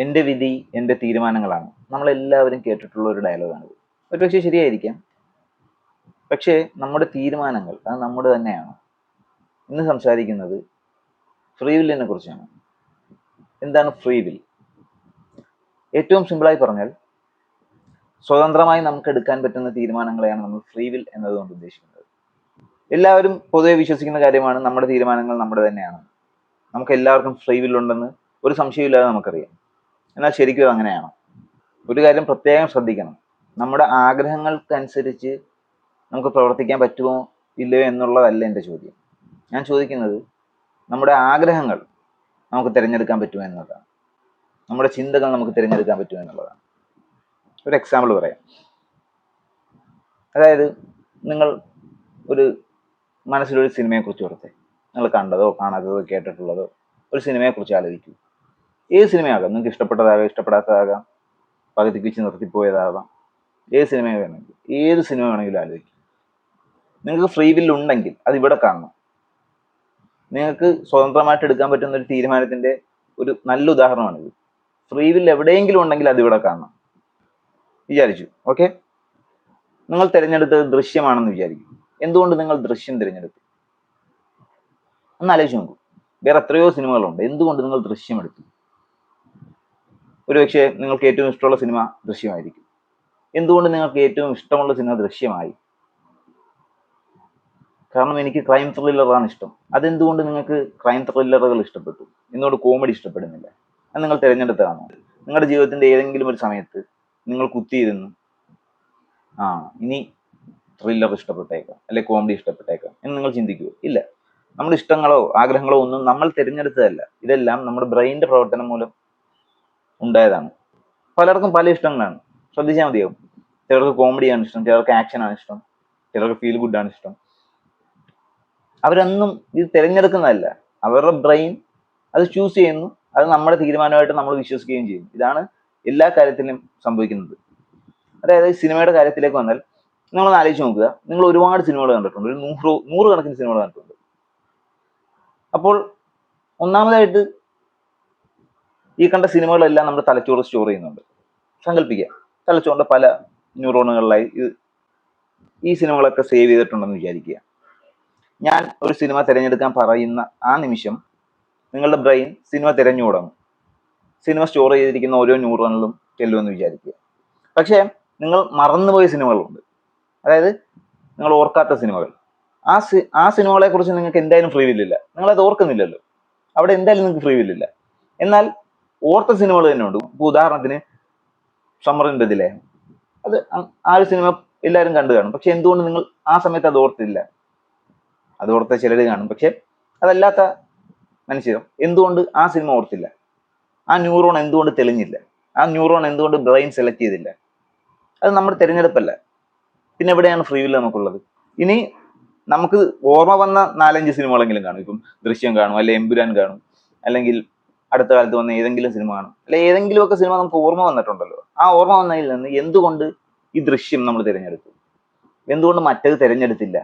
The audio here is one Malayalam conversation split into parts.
എൻ്റെ വിധി എൻ്റെ തീരുമാനങ്ങളാണ്. നമ്മളെല്ലാവരും കേട്ടിട്ടുള്ള ഒരു ഡയലോഗാണിത്. ഒരുപക്ഷെ ശരിയായിരിക്കാം. പക്ഷേ നമ്മുടെ തീരുമാനങ്ങൾ അത് നമ്മുടെ തന്നെയാണ്. ഇന്ന് സംസാരിക്കുന്നത് ഫ്രീ വില്ലിനെ കുറിച്ചാണ്. എന്താണ് ഫ്രീ വിൽ? ഏറ്റവും സിമ്പിളായി പറഞ്ഞാൽ സ്വതന്ത്രമായി നമുക്ക് എടുക്കാൻ പറ്റുന്ന തീരുമാനങ്ങളെയാണ് നമ്മൾ ഫ്രീ വിൽ എന്നതുകൊണ്ട് ഉദ്ദേശിക്കുന്നത്. എല്ലാവരും പൊതുവെ വിശ്വസിക്കുന്ന കാര്യമാണ് നമ്മുടെ തീരുമാനങ്ങൾ നമ്മുടെ തന്നെയാണ്. നമുക്ക് എല്ലാവർക്കും ഫ്രീ വിൽ ഉണ്ടെന്ന് ഒരു സംശയമില്ലാതെ നമുക്കറിയാം. എന്നാൽ ശരിക്കും അത് അങ്ങനെയാണോ? ഒരു കാര്യം പ്രത്യേകം ശ്രദ്ധിക്കണം. നമ്മുടെ ആഗ്രഹങ്ങൾക്കനുസരിച്ച് നമുക്ക് പ്രവർത്തിക്കാൻ പറ്റുമോ ഇല്ലയോ എന്നുള്ളതല്ല എൻ്റെ ചോദ്യം. ഞാൻ ചോദിക്കുന്നത് നമ്മുടെ ആഗ്രഹങ്ങൾ നമുക്ക് തിരഞ്ഞെടുക്കാൻ പറ്റുമോ എന്നതാണ്. നമ്മുടെ ചിന്തകൾ നമുക്ക് തിരഞ്ഞെടുക്കാൻ പറ്റുമോ എന്നുള്ളതാണ്. ഒരു എക്സാമ്പിൾ പറയാം. അതായത് നിങ്ങൾ ഒരു മനസ്സിലൊരു സിനിമയെക്കുറിച്ച് ഓർത്തെ, നിങ്ങൾ കണ്ടതോ കാണാത്തതോ കേട്ടിട്ടുള്ളതോ ഒരു സിനിമയെക്കുറിച്ച് ആലോചിക്കൂ. ഏത് സിനിമയാകാം, നിങ്ങൾക്ക് ഇഷ്ടപ്പെട്ടതാകാം, ഇഷ്ടപ്പെടാത്തതാകാം, പകുതിക്ക് വെച്ച് നിർത്തിപ്പോയതാകാം, ഏത് സിനിമ വേണമെങ്കിലും ഏത് സിനിമ വേണമെങ്കിലും ആലോചിക്കും. നിങ്ങൾക്ക് ഫ്രീ വിൽ ഉണ്ടെങ്കിൽ അത് ഇവിടെ കാണണം. നിങ്ങൾക്ക് സ്വതന്ത്രമായിട്ട് എടുക്കാൻ പറ്റുന്ന ഒരു തീരുമാനത്തിന്റെ ഒരു നല്ല ഉദാഹരണമാണിത്. ഫ്രീ വിൽ എവിടെയെങ്കിലും ഉണ്ടെങ്കിൽ അത് ഇവിടെ കാണണം. വിചാരിച്ചു, ഓക്കെ. നിങ്ങൾ തിരഞ്ഞെടുത്തത് ദൃശ്യമാണെന്ന് വിചാരിക്കും. എന്തുകൊണ്ട് നിങ്ങൾ ദൃശ്യം തിരഞ്ഞെടുത്തു? ഒന്ന് ആലോചിച്ച് നോക്കൂ. വേറെ എത്രയോ സിനിമകളുണ്ട്, എന്തുകൊണ്ട് നിങ്ങൾ ദൃശ്യം എടുത്തു? ഒരുപക്ഷെ നിങ്ങൾക്ക് ഏറ്റവും ഇഷ്ടമുള്ള സിനിമ ദൃശ്യമായിരിക്കും. എന്തുകൊണ്ട് നിങ്ങൾക്ക് ഏറ്റവും ഇഷ്ടമുള്ള സിനിമ ദൃശ്യമായി? കാരണം എനിക്ക് ക്രൈം ത്രില്ലറാണ് ഇഷ്ടം. അതെന്തുകൊണ്ട് നിങ്ങൾക്ക് ക്രൈം ത്രില്ലറുകൾ ഇഷ്ടപ്പെട്ടു? എന്തുകൊണ്ട് കോമഡി ഇഷ്ടപ്പെടുന്നില്ല? അത് നിങ്ങൾ തിരഞ്ഞെടുത്തതാണോ? നിങ്ങളുടെ ജീവിതത്തിന്റെ ഏതെങ്കിലും ഒരു സമയത്ത് നിങ്ങൾ കുത്തിയിരുന്നു, ഇനി ത്രില്ലർ ഇഷ്ടപ്പെട്ടേക്കാം, അല്ലെ കോമഡി ഇഷ്ടപ്പെട്ടേക്കാം എന്ന് നിങ്ങൾ ചിന്തിക്കുമോ? ഇല്ല. നമ്മുടെ ഇഷ്ടങ്ങളോ ആഗ്രഹങ്ങളോ ഒന്നും നമ്മൾ തിരഞ്ഞെടുത്തതല്ല. ഇതെല്ലാം നമ്മുടെ ബ്രെയിനിന്റെ പ്രവർത്തനം മൂലം ഉണ്ടായതാണ്. പലർക്കും പല ഇഷ്ടങ്ങളാണ്. ശ്രദ്ധിച്ചാൽ മതിയാവും. ചിലർക്ക് കോമഡിയാണ് ഇഷ്ടം, ചിലർക്ക് ആക്ഷനാണ് ഇഷ്ടം, ചിലർക്ക് ഫീൽ ഗുഡാണ് ഇഷ്ടം. അവരൊന്നും ഇത് തിരഞ്ഞെടുക്കുന്നതല്ല. അവരുടെ ബ്രെയിൻ അത് ചൂസ് ചെയ്യുന്നു. അത് നമ്മുടെ തീരുമാനമായിട്ട് നമ്മൾ വിശ്വസിക്കുകയും ചെയ്യും. ഇതാണ് എല്ലാ കാര്യത്തിലും സംഭവിക്കുന്നത്. അതായത് സിനിമയുടെ കാര്യത്തിലേക്ക് വന്നാൽ നിങ്ങളൊന്ന് ആലോചിച്ച് നോക്കുക. നിങ്ങൾ ഒരുപാട് സിനിമകൾ കണ്ടിട്ടുണ്ട്, ഒരു നൂറുകണക്കിന് സിനിമകൾ കണ്ടിട്ടുണ്ട്. അപ്പോൾ ഒന്നാമതായിട്ട് ഈ കണ്ട സിനിമകളെല്ലാം നമ്മുടെ തലച്ചോറ് സ്റ്റോർ ചെയ്യുന്നുണ്ട്. സങ്കല്പിക്കുക, തലച്ചോറിന്റെ പല ന്യൂറോണുകളിലായി ഈ സിനിമകളൊക്കെ സേവ് ചെയ്തിട്ടുണ്ടെന്ന് വിചാരിക്കുക. ഞാൻ ഒരു സിനിമ തിരഞ്ഞെടുക്കാൻ പറയുന്ന ആ നിമിഷം നിങ്ങളുടെ ബ്രെയിൻ സിനിമ തിരഞ്ഞു തുടങ്ങും. സിനിമ സ്റ്റോർ ചെയ്തിരിക്കുന്ന ഓരോ ന്യൂറോണിലും ചെല്ലുമെന്ന് വിചാരിക്കുക. പക്ഷേ നിങ്ങൾ മറന്നുപോയ സിനിമകളുണ്ട്. അതായത് നിങ്ങൾ ഓർക്കാത്ത സിനിമകൾ. ആ സിനിമകളെ കുറിച്ച് നിങ്ങൾക്ക് എന്തായാലും ഫ്രീ വില്ലില്ല. നിങ്ങളത് ഓർക്കുന്നില്ലല്ലോ. അവിടെ എന്തായാലും നിങ്ങൾക്ക് ഫ്രീ വില്ലില്ല. എന്നാൽ ഓർത്ത സിനിമകൾ തന്നെ ഉണ്ട്. ഇപ്പോൾ ഉദാഹരണത്തിന് സമ്മറിൻ ബദിലെ, അത് ആ ഒരു സിനിമ എല്ലാവരും കണ്ടു കാണും. പക്ഷെ എന്തുകൊണ്ട് നിങ്ങൾ ആ സമയത്ത് അത് ഓർത്തില്ല? അത് ഓർത്ത ചിലർ കാണും. പക്ഷെ അതല്ലാത്ത മനുഷ്യർ എന്തുകൊണ്ട് ആ സിനിമ ഓർത്തില്ല? ആ ന്യൂറോൺ എന്തുകൊണ്ട് തെളിഞ്ഞില്ല? ആ ന്യൂറോൺ എന്തുകൊണ്ട് ബ്രെയിൻ സെലക്ട് ചെയ്തില്ല? അത് നമ്മുടെ തിരഞ്ഞെടുപ്പല്ല. പിന്നെ എവിടെയാണ് ഫ്രീ വില്ല് നമുക്കുള്ളത്? ഇനി നമുക്ക് ഓർമ്മ വന്ന 4-5 സിനിമകളെങ്കിലും കാണും. ഇപ്പം ദൃശ്യം കാണും, അല്ലെ എമ്പുരാൻ കാണും, അല്ലെങ്കിൽ അടുത്ത കാലത്ത് വന്ന ഏതെങ്കിലും സിനിമ കാണും, അല്ലെ ഏതെങ്കിലുമൊക്കെ സിനിമ നമുക്ക് ഓർമ്മ വന്നിട്ടുണ്ടല്ലോ. ആ ഓർമ്മ വന്നതിൽ നിന്ന് എന്തുകൊണ്ട് ഈ ദൃശ്യം നമ്മൾ തിരഞ്ഞെടുത്തു? എന്തുകൊണ്ട് മറ്റേത് തിരഞ്ഞെടുത്തില്ല?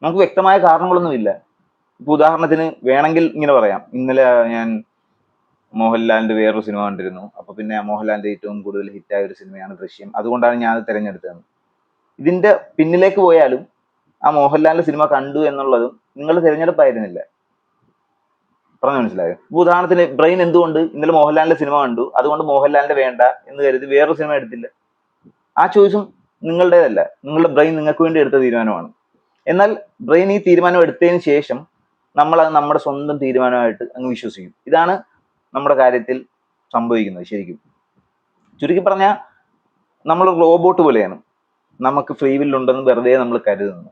നമുക്ക് വ്യക്തമായ കാരണങ്ങളൊന്നുമില്ല. ഇപ്പൊ ഉദാഹരണത്തിന് വേണമെങ്കിൽ ഇങ്ങനെ പറയാം, ഇന്നലെ ഞാൻ മോഹൻലാലിന്റെ വേറൊരു സിനിമ കണ്ടിരുന്നു. അപ്പൊ പിന്നെ മോഹൻലാലിന്റെ ഏറ്റവും കൂടുതൽ ഹിറ്റായ ഒരു സിനിമയാണ് ദൃശ്യം, അതുകൊണ്ടാണ് ഞാൻ അത് തിരഞ്ഞെടുത്തത്. ഇതിന്റെ പിന്നിലേക്ക് പോയാലും ആ മോഹൻലാലിന്റെ സിനിമ കണ്ടു എന്നുള്ളതും നിങ്ങളുടെ തിരഞ്ഞെടുപ്പായിരുന്നില്ല. പറഞ്ഞു മനസ്സിലായോ? ഇപ്പൊ ഉദാഹരണത്തിന് ബ്രെയിൻ എന്തുകൊണ്ട് ഇന്നലെ മോഹൻലാലിന്റെ സിനിമ കണ്ടു, അതുകൊണ്ട് മോഹൻലാലിന്റെ വേണ്ട എന്ന് കരുതി വേറൊരു സിനിമ എടുത്തില്ല? ആ ചോയ്സും നിങ്ങളുടേതല്ല. നിങ്ങളുടെ ബ്രെയിൻ നിങ്ങൾക്ക് വേണ്ടി എടുത്ത തീരുമാനമാണ്. എന്നാൽ ബ്രെയിൻ ഈ തീരുമാനം എടുത്തതിന് ശേഷം നമ്മൾ അത് നമ്മുടെ സ്വന്തം തീരുമാനമായിട്ട് അങ്ങ് വിശ്വസിക്കും. ഇതാണ് നമ്മുടെ കാര്യത്തിൽ സംഭവിക്കുന്നത്. ശരിക്കും ചുരുക്കി പറഞ്ഞാൽ നമ്മൾ റോബോട്ട് പോലെയാണ്. നമുക്ക് ഫ്രീ വില്ല് ഉണ്ടെന്ന് വെറുതെ നമ്മൾ കരുതുന്നു.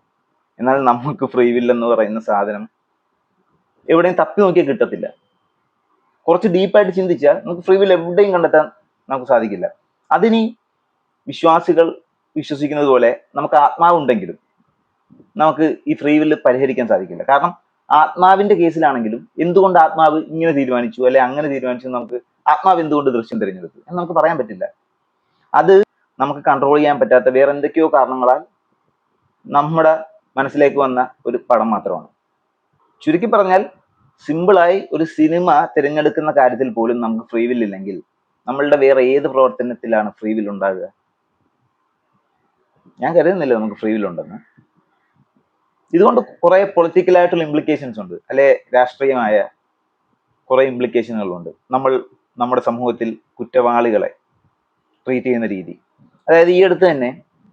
എന്നാൽ നമുക്ക് ഫ്രീ വില്ല് എന്ന് പറയുന്ന സാധനം എവിടെയും തപ്പി നോക്കിയാൽ കിട്ടത്തില്ല. കുറച്ച് ഡീപ്പായിട്ട് ചിന്തിച്ചാൽ നമുക്ക് ഫ്രീ വില്ല് എവിടെയും കണ്ടെത്താൻ നമുക്ക് സാധിക്കില്ല. അതിനി വിശ്വാസികൾ വിശ്വസിക്കുന്നത് പോലെ നമുക്ക് ആത്മാവുണ്ടെങ്കിലും നമുക്ക് ഈ ഫ്രീ വില്ല് പരിഹരിക്കാൻ സാധിക്കില്ല. കാരണം ആത്മാവിന്റെ കേസിലാണെങ്കിലും എന്തുകൊണ്ട് ആത്മാവ് ഇങ്ങനെ തീരുമാനിച്ചു അല്ലെ അങ്ങനെ തീരുമാനിച്ചു, നമുക്ക് ആത്മാവ് എന്തുകൊണ്ട് ദൃശ്യം തിരഞ്ഞെടുത്തു എന്ന് നമുക്ക് പറയാൻ പറ്റില്ല. അത് നമുക്ക് കൺട്രോൾ ചെയ്യാൻ പറ്റാത്ത വേറെ എന്തൊക്കെയോ കാരണങ്ങളാൽ നമ്മുടെ മനസ്സിലേക്ക് വന്ന ഒരു പടം മാത്രമാണ്. ചുരുക്കി പറഞ്ഞാൽ സിമ്പിളായി ഒരു സിനിമ തിരഞ്ഞെടുക്കുന്ന കാര്യത്തിൽ പോലും നമുക്ക് ഫ്രീ വില്ല് ഇല്ലെങ്കിൽ നമ്മളുടെ വേറെ ഏത് പ്രവർത്തനത്തിലാണ് ഫ്രീ വിൽ ഉണ്ടാകുക? ഞാൻ കരുതുന്നില്ല നമുക്ക് ഫ്രീ വിൽ ഉണ്ടെന്ന്. ഇതുകൊണ്ട് കുറെ പൊളിറ്റിക്കലായിട്ടുള്ള ഇംപ്ലിക്കേഷൻസ് ഉണ്ട്, അല്ലെ രാഷ്ട്രീയമായ കുറെ ഇംപ്ലിക്കേഷനുകളുണ്ട്. നമ്മുടെ സമൂഹത്തിൽ കുറ്റവാളികളെ ട്രീറ്റ് ചെയ്യുന്ന രീതി. അതായത് ഈ അടുത്ത് തന്നെ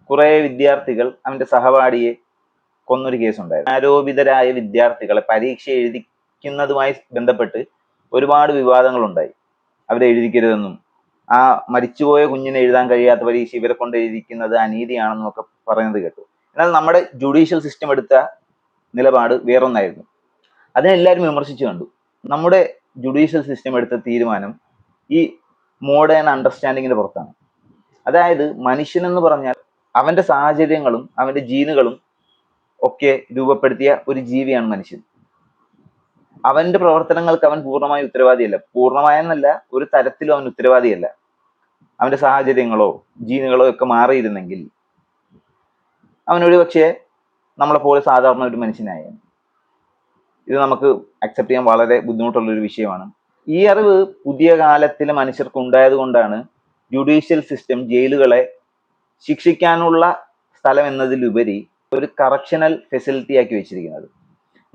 കുറെ വിദ്യാർത്ഥികൾ അവന്റെ സഹപാഠിയെ കൊന്നൊരു കേസ് ഉണ്ടായിരുന്നു. ആരോപിതരായ വിദ്യാർത്ഥികളെ പരീക്ഷ എഴുതിക്കുന്നതുമായി ബന്ധപ്പെട്ട് ഒരുപാട് വിവാദങ്ങൾ ഉണ്ടായി. അവരെ എഴുതിക്കരുതെന്നും ആ മരിച്ചുപോയ കുഞ്ഞിനെ എഴുതാൻ കഴിയാത്ത പരീക്ഷ ഇവരെ കൊണ്ട് എഴുതിക്കുന്നത് അനീതിയാണെന്നും ഒക്കെ പറയുന്നത് കേട്ടു. എന്നാൽ നമ്മുടെ ജുഡീഷ്യൽ സിസ്റ്റം എടുത്ത നിലപാട് വേറൊന്നായിരുന്നു. അതിനെല്ലാവരും വിമർശിച്ചു കണ്ടു. നമ്മുടെ ജുഡീഷ്യൽ സിസ്റ്റം എടുത്ത തീരുമാനം ഈ മോഡേൺ അണ്ടർസ്റ്റാൻഡിങ്ങിന്റെ പുറത്താണ്. അതായത് മനുഷ്യനെന്ന് പറഞ്ഞാൽ അവന്റെ സാഹചര്യങ്ങളും അവന്റെ ജീനുകളും ഒക്കെ രൂപപ്പെടുത്തിയ ഒരു ജീവിയാണ് മനുഷ്യൻ. അവന്റെ പ്രവർത്തനങ്ങൾക്ക് അവൻ പൂർണ്ണമായി ഉത്തരവാദിയല്ല. പൂർണ്ണമായെന്നല്ല, ഒരു തരത്തിലും അവൻ ഉത്തരവാദിയല്ല. അവന്റെ സാഹചര്യങ്ങളോ ജീനുകളോ ഒക്കെ മാറിയിരുന്നെങ്കിൽ അവനൊരു പക്ഷേ നമ്മളെ പോലെ സാധാരണ ഒരു മനുഷ്യനായിരുന്നു. ഇത് നമുക്ക് അക്സെപ്റ്റ് ചെയ്യാൻ വളരെ ബുദ്ധിമുട്ടുള്ള ഒരു വിഷയമാണ്. ഈ അറിവ് പുതിയ കാലത്തിലെ മനുഷ്യർക്ക് ഉണ്ടായത് കൊണ്ടാണ് ജുഡീഷ്യൽ സിസ്റ്റം ജയിലുകളെ ശിക്ഷിക്കാനുള്ള സ്ഥലം എന്നതിലുപരി ഒരു കറക്ഷണൽ ഫെസിലിറ്റി ആക്കി വെച്ചിരിക്കുന്നത്.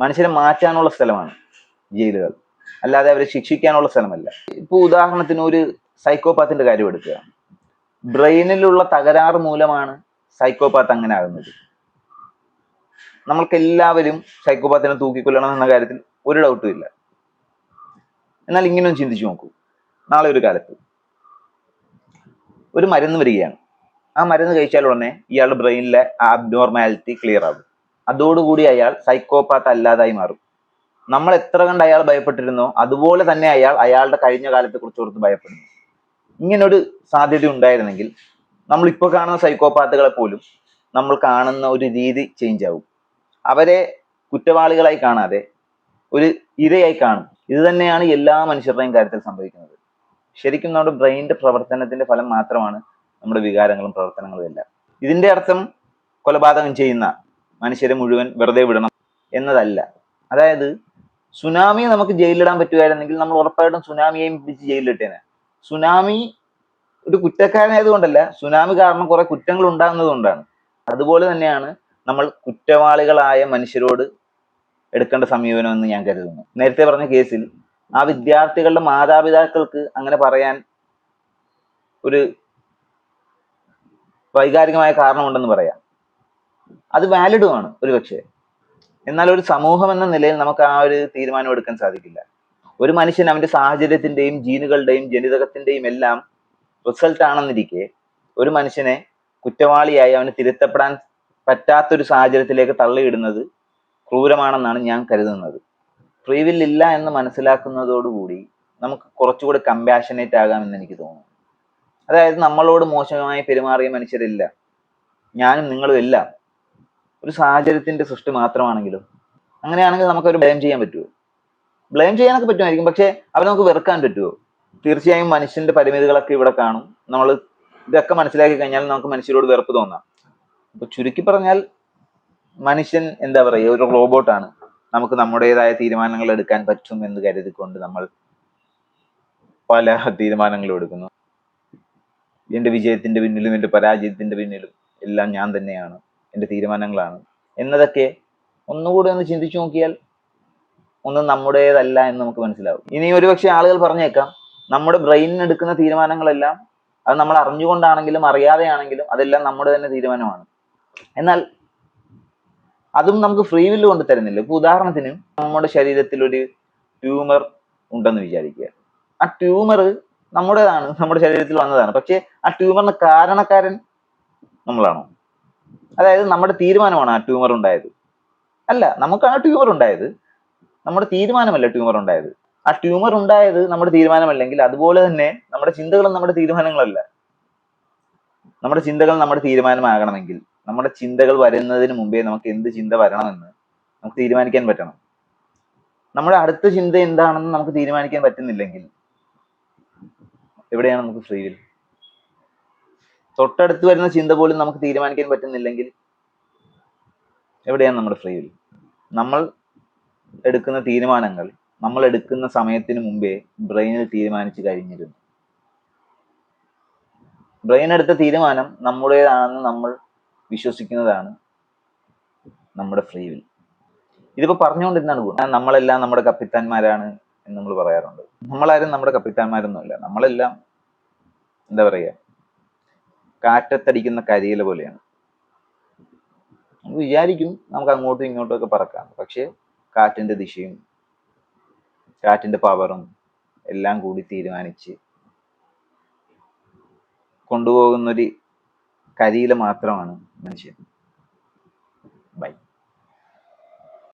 മനുഷ്യരെ മാറ്റാനുള്ള സ്ഥലമാണ് ജയിലുകൾ, അല്ലാതെ അവരെ ശിക്ഷിക്കാനുള്ള സ്ഥലമല്ല. ഇപ്പൊ ഉദാഹരണത്തിന് ഒരു സൈക്കോപാത്തിന്റെ കാര്യം എടുക്കുക. ബ്രെയിനിലുള്ള തകരാറ് മൂലമാണ് സൈക്കോപാത്ത് അങ്ങനെ ആകുന്നത്. നമ്മൾക്ക് എല്ലാവരും സൈക്കോപാത്തിനെ തൂക്കിക്കൊല്ലണം എന്ന കാര്യത്തിൽ ഒരു ഡൗട്ടും ഇല്ല. എന്നാൽ ഇങ്ങനെയൊന്ന് ചിന്തിച്ചു നോക്കൂ. നാളെ ഒരു കാലത്ത് ഒരു മരുന്ന് വരികയാണ്. ആ മരുന്ന് കഴിച്ചാൽ ഉടനെ ഇയാളുടെ ബ്രെയിനിലെ അബ്നോർമാലിറ്റി ക്ലിയർ ആകും. അതോടുകൂടി അയാൾ സൈക്കോപാത്ത് അല്ലാതായി മാറും. നമ്മൾ എത്ര കണ്ട് അയാൾ ഭയപ്പെട്ടിരുന്നോ അതുപോലെ തന്നെ അയാളുടെ കഴിഞ്ഞ കാലത്തെ കുറിച്ച് ഓർത്ത് ഭയപ്പെടുന്നു. ഇങ്ങനൊരു സാധ്യത ഉണ്ടായിരുന്നെങ്കിൽ നമ്മൾ ഇപ്പോൾ കാണുന്ന സൈക്കോപാത്തുകളെ പോലും നമ്മൾ കാണുന്ന ഒരു രീതി ചേഞ്ച് ആവും. അവരെ കുറ്റവാളികളായി കാണാതെ ഒരു ഇരയായി കാണും. ഇത് തന്നെയാണ് എല്ലാ മനുഷ്യരുടെയും കാര്യത്തിൽ സംഭവിക്കുന്നത്. ശരിക്കും നമ്മുടെ ബ്രെയിനിന്റെ പ്രവർത്തനത്തിന്റെ ഫലം മാത്രമാണ് നമ്മുടെ വികാരങ്ങളും പ്രവർത്തനങ്ങളും എല്ലാം. ഇതിന്റെ അർത്ഥം കൊലപാതകം ചെയ്യുന്ന മനുഷ്യരെ മുഴുവൻ വെറുതെ വിടണം എന്നതല്ല. അതായത് സുനാമിയെ നമുക്ക് ജയിലിലിടാൻ പറ്റുമായിരുന്നെങ്കിൽ നമ്മൾ ഉറപ്പായിട്ടും സുനാമിയെയും പിടിച്ച് ജയിലിലിട്ടേനെ. സുനാമി ഒരു കുറ്റക്കാരനായതുകൊണ്ടല്ല, സുനാമി കാരണം കുറെ കുറ്റങ്ങൾ ഉണ്ടാകുന്നത് കൊണ്ടാണ്. അതുപോലെ തന്നെയാണ് നമ്മൾ കുറ്റവാളികളായ മനുഷ്യരോട് എടുക്കേണ്ട സമീപനം എന്ന് ഞാൻ കരുതുന്നു. നേരത്തെ പറഞ്ഞ കേസിൽ ആ വിദ്യാർത്ഥികളുടെ മാതാപിതാക്കൾക്ക് അങ്ങനെ പറയാൻ ഒരു വൈകാരികമായ കാരണമുണ്ടെന്ന് പറയാം. അത് വാലിഡുമാണ് ഒരു പക്ഷേ. എന്നാൽ ഒരു സമൂഹം എന്ന നിലയിൽ നമുക്ക് ആ ഒരു തീരുമാനം എടുക്കാൻ സാധിക്കില്ല. ഒരു മനുഷ്യൻ അവന്റെ സാഹചര്യത്തിന്റെയും ജീനുകളുടെയും ജനിതകത്തിന്റെയും എല്ലാം റിസൾട്ട് ആണെന്നിരിക്കെ ഒരു മനുഷ്യനെ കുറ്റവാളിയായി അവന് തിരുത്തപ്പെടാൻ പറ്റാത്തൊരു സാഹചര്യത്തിലേക്ക് തള്ളിയിടുന്നത് ക്രൂരമാണെന്നാണ് ഞാൻ കരുതുന്നത്. ഫ്രീ വിൽ ഇല്ല എന്ന് മനസ്സിലാക്കുന്നതോടുകൂടി നമുക്ക് കുറച്ചുകൂടി കമ്പാഷനേറ്റ് ആകാമെന്ന് എനിക്ക് തോന്നുന്നു. അതായത് നമ്മളോട് മോശമായി പെരുമാറിയ മനുഷ്യരില്ല, ഞാനും നിങ്ങളും എല്ലാം ഒരു സാഹചര്യത്തിന്റെ സൃഷ്ടി മാത്രമാണെങ്കിലും. അങ്ങനെയാണെങ്കിൽ നമുക്ക് അവർ ബ്ലെയിം ചെയ്യാൻ പറ്റുമോ? ബ്ലെയിം ചെയ്യാനൊക്കെ പറ്റുമായിരിക്കും, പക്ഷെ അവരെ നമുക്ക് വെറുക്കാൻ പറ്റുമോ? തീർച്ചയായും മനുഷ്യന്റെ പരിമിതികളൊക്കെ ഇവിടെ കാണും. നമ്മൾ ഇതൊക്കെ മനസ്സിലാക്കി കഴിഞ്ഞാൽ നമുക്ക് മനുഷ്യരോട് വെറുപ്പ് തോന്നാം. അപ്പൊ ചുരുക്കി പറഞ്ഞാൽ മനുഷ്യൻ എന്താ പറയുക, ഒരു റോബോട്ടാണ്. നമുക്ക് നമ്മുടേതായ തീരുമാനങ്ങൾ എടുക്കാൻ പറ്റും എന്ന് കരുതിക്കൊണ്ട് നമ്മൾ പല തീരുമാനങ്ങളും എടുക്കുന്നു. എന്റെ വിജയത്തിന്റെ പിന്നിലും എന്റെ പരാജയത്തിന്റെ പിന്നിലും എല്ലാം ഞാൻ തന്നെയാണ്, എന്റെ തീരുമാനങ്ങളാണ് എന്നതൊക്കെ ഒന്നുകൂടി ഒന്ന് ചിന്തിച്ചു നോക്കിയാൽ ഒന്നും നമ്മുടേതല്ല എന്ന് നമുക്ക് മനസ്സിലാവും. ഇനി ഒരുപക്ഷെ ആളുകൾ പറഞ്ഞേക്കാം, നമ്മുടെ ബ്രെയിനിന് എടുക്കുന്ന തീരുമാനങ്ങളെല്ലാം അത് നമ്മൾ അറിഞ്ഞുകൊണ്ടാണെങ്കിലും അറിയാതെയാണെങ്കിലും അതെല്ലാം നമ്മുടെ തന്നെ തീരുമാനമാണ്. എന്നാൽ അതും നമുക്ക് ഫ്രീ വില്ല് കൊണ്ട് തരുന്നില്ല. ഇപ്പൊ ഉദാഹരണത്തിന് നമ്മുടെ ശരീരത്തിൽ ഒരു ട്യൂമർ ഉണ്ടെന്ന് വിചാരിക്കുക. ആ ട്യൂമർ നമ്മുടേതാണ്, നമ്മുടെ ശരീരത്തിൽ വന്നതാണ്. പക്ഷെ ആ ട്യൂമറിന് കാരണക്കാരൻ നമ്മളാണോ? അതായത് നമ്മുടെ തീരുമാനമാണ് ആ ട്യൂമർ ഉണ്ടായത്? അല്ല, നമുക്കാണ് ട്യൂമർ ഉണ്ടായത്, നമ്മുടെ തീരുമാനമല്ല ട്യൂമർ ഉണ്ടായത്. ആ ട്യൂമർ ഉണ്ടായത് നമ്മുടെ തീരുമാനമല്ലെങ്കിൽ അതുപോലെ തന്നെ നമ്മുടെ ചിന്തകളും നമ്മുടെ തീരുമാനങ്ങളല്ല. നമ്മുടെ ചിന്തകൾ നമ്മുടെ തീരുമാനമാകണമെങ്കിൽ നമ്മുടെ ചിന്തകൾ വരുന്നതിന് മുമ്പേ നമുക്ക് എന്ത് ചിന്ത വരണമെന്ന് നമുക്ക് തീരുമാനിക്കാൻ പറ്റണം. നമ്മുടെ അടുത്ത ചിന്ത എന്താണെന്ന് നമുക്ക് തീരുമാനിക്കാൻ പറ്റുന്നില്ലെങ്കിൽ എവിടെയാണ് നമുക്ക് ഫ്രീ വിൽ? തൊട്ടടുത്ത് വരുന്ന ചിന്ത പോലും നമുക്ക് തീരുമാനിക്കാൻ പറ്റുന്നില്ലെങ്കിൽ എവിടെയാണ് നമ്മുടെ ഫ്രീ വിൽ? നമ്മൾ എടുക്കുന്ന തീരുമാനങ്ങൾ നമ്മൾ എടുക്കുന്ന സമയത്തിന് മുമ്പേ ബ്രെയിനിൽ തീരുമാനിച്ചു കഴിഞ്ഞിരുന്നു. ബ്രെയിൻ എടുത്ത തീരുമാനം നമ്മുടേതാണെന്ന് നമ്മൾ വിശ്വസിക്കുന്നതാണ് നമ്മുടെ ഫ്രീ വിൽ. ഇതിപ്പോ പറഞ്ഞുകൊണ്ടിരുന്നാണ് ഗുണം. നമ്മളെല്ലാം നമ്മുടെ കപ്പിത്താന്മാരാണ് എന്ന് നമ്മൾ പറയാറുണ്ട്. നമ്മളാരും നമ്മുടെ കപ്പിത്താന്മാരൊന്നുമല്ല. നമ്മളെല്ലാം എന്താ പറയുക, കാറ്റത്തടിക്കുന്ന കരിയില പോലെയാണ്. നമുക്ക് വിചാരിക്കും നമുക്ക് അങ്ങോട്ടും ഇങ്ങോട്ടും ഒക്കെ പറക്കാം, പക്ഷെ കാറ്റിന്റെ ദിശയും കാറ്റിന്റെ പവറും എല്ലാം കൂടി തീരുമാനിച്ച് കൊണ്ടുപോകുന്നൊരു കരിയില മാത്രമാണ് മനുഷ്യൻ.